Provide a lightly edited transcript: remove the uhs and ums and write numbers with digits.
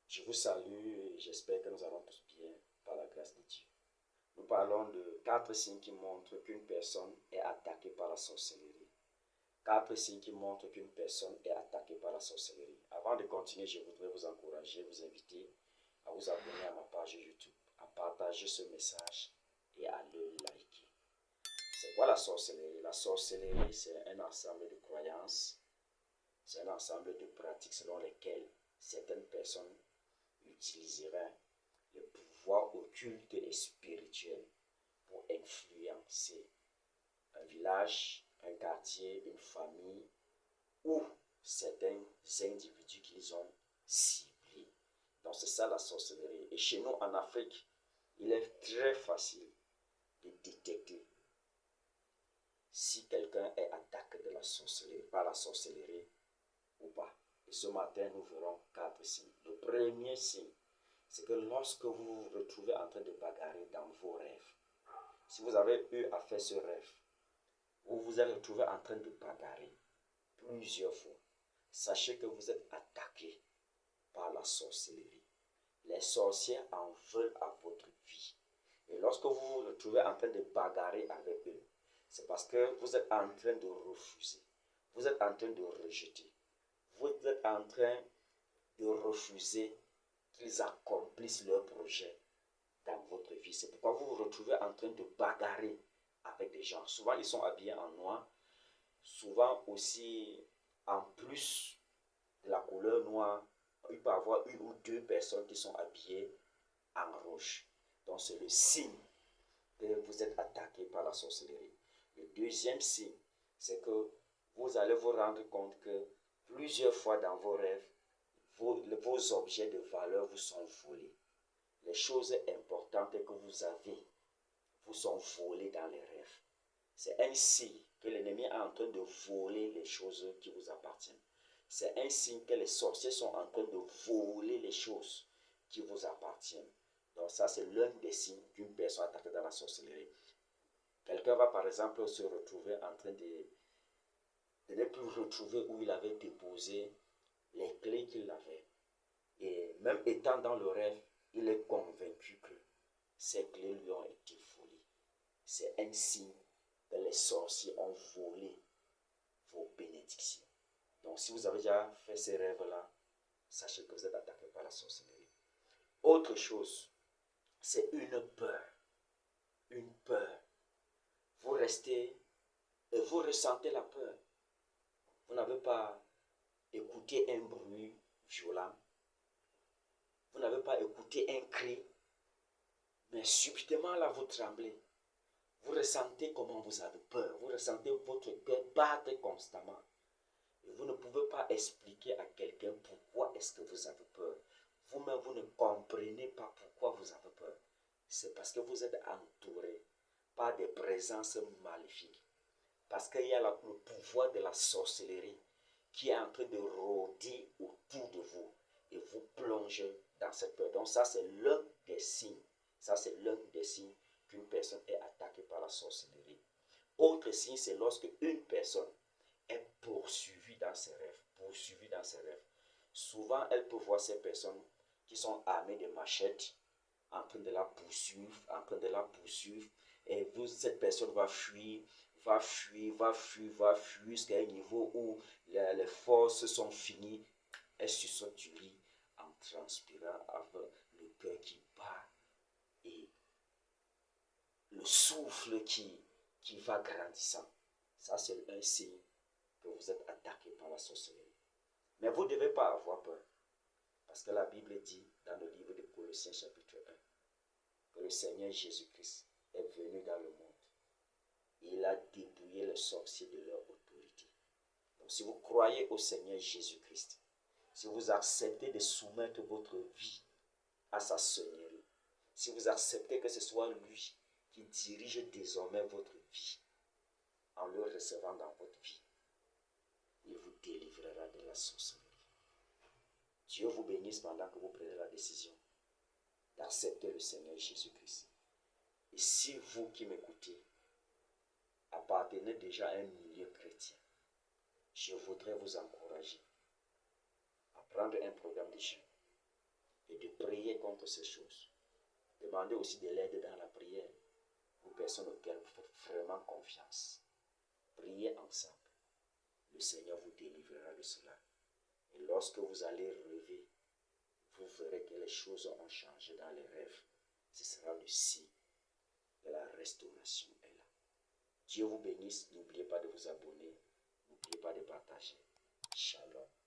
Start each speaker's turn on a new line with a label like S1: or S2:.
S1: Je vous salue et j'espère que nous allons tous bien par la grâce de Dieu. Nous parlons de 4 signes qui montrent qu'une personne est attaquée par la sorcellerie. 4 signes qui montrent qu'une personne est attaquée par la sorcellerie. Avant de continuer, je voudrais vous encourager, vous inviter à vous abonner à ma page YouTube, à partager ce message et à le liker. C'est quoi la sorcellerie? La sorcellerie, c'est un ensemble de croyances, c'est un ensemble de pratiques selon lesquelles certaines personnes utiliseraient le pouvoir occulte et spirituel pour influencer un village, un quartier, une famille ou certains individus qu'ils ont ciblés. Donc c'est ça la sorcellerie. Et chez nous en Afrique, il est très facile de détecter si quelqu'un est attaqué de la sorcellerie, par la sorcellerie ou pas. Et ce matin, nous verrons 4 signes. Le premier signe, c'est que lorsque vous vous retrouvez en train de bagarrer dans vos rêves, si vous avez eu à faire ce rêve, vous vous êtes retrouvé en train de bagarrer plusieurs fois, sachez que vous êtes attaqué par la sorcellerie. Les sorciers en veulent à votre vie. Et lorsque vous vous retrouvez en train de bagarrer avec eux, c'est parce que vous êtes en train de refuser, vous êtes en train de rejeter, vous êtes en train de refuser qu'ils accomplissent leur projet dans votre vie. C'est pourquoi vous vous retrouvez en train de bagarrer avec des gens. Souvent, ils sont habillés en noir. Souvent aussi, en plus de la couleur noire, il peut y avoir une ou deux personnes qui sont habillées en rouge. Donc, c'est le signe que vous êtes attaqué par la sorcellerie. Le deuxième signe, c'est que vous allez vous rendre compte que plusieurs fois dans vos rêves, vos objets de valeur vous sont volés. Les choses importantes que vous avez vous sont volées dans les rêves. C'est un signe que l'ennemi est en train de voler les choses qui vous appartiennent. C'est un signe que les sorciers sont en train de voler les choses qui vous appartiennent. Donc ça, c'est l'un des signes d'une personne attaquée dans la sorcellerie. Quelqu'un va par exemple se retrouver en train de ne plus retrouver où il avait déposé les clés qu'il avait. Et même étant dans le rêve, il est convaincu que ces clés lui ont été volées. C'est un signe que les sorciers ont volé vos bénédictions. Donc si vous avez déjà fait ces rêves-là, sachez que vous êtes attaqué par la sorcellerie. Autre chose, c'est une peur. Une peur. Vous restez et vous ressentez la peur. Vous n'avez pas écouté un bruit violent. Vous n'avez pas écouté un cri. Mais subitement là, vous tremblez. Vous ressentez comment vous avez peur. Vous ressentez votre cœur battre constamment. Et vous ne pouvez pas expliquer à quelqu'un pourquoi est-ce que vous avez peur. Vous-même, vous ne comprenez pas pourquoi vous avez peur. C'est parce que vous êtes entouré par des présences maléfiques. Parce qu'il y a le pouvoir de la sorcellerie qui est en train de rôder autour de vous. Et vous plongez dans cette peur. Donc ça, c'est l'un des signes. Ça, c'est l'un des signes qu'une personne est attaquée par la sorcellerie. Autre signe, c'est lorsque une personne est poursuivie dans ses rêves. Poursuivie dans ses rêves. Souvent, elle peut voir ces personnes qui sont armées de machettes en train de la poursuivre, en train de la poursuivre. Et vous, cette personne va fuir, va fuir, va fuir, va fuir jusqu'à un niveau où les forces sont finies. Elle sursaute du lit en transpirant avec le cœur qui bat et le souffle qui va grandissant. Ça, c'est un signe que vous êtes attaqué par la sorcellerie. Mais vous ne devez pas avoir peur. Parce que la Bible dit dans le livre de Colossiens chapitre 1 que le Seigneur Jésus-Christ est venu dans le monde. Et il a dépouillé les sorciers de leur autorité. Donc si vous croyez au Seigneur Jésus-Christ, si vous acceptez de soumettre votre vie à sa seigneurie, si vous acceptez que ce soit lui qui dirige désormais votre vie, en le recevant dans votre vie, il vous délivrera de la sorcellerie. Dieu vous bénisse pendant que vous prenez la décision d'accepter le Seigneur Jésus-Christ. Et si vous qui m'écoutez appartenez déjà à un milieu chrétien, je voudrais vous encourager à prendre un programme de jeûne et de prier contre ces choses. Demandez aussi de l'aide dans la prière aux personnes auxquelles vous faites vraiment confiance. Priez ensemble. Le Seigneur vous délivrera de cela. Et lorsque vous allez rêver, vous verrez que les choses ont changé dans les rêves. Ce sera le signe de la restauration est là. Dieu vous bénisse. N'oubliez pas de vous abonner. N'oubliez pas de partager. Shalom.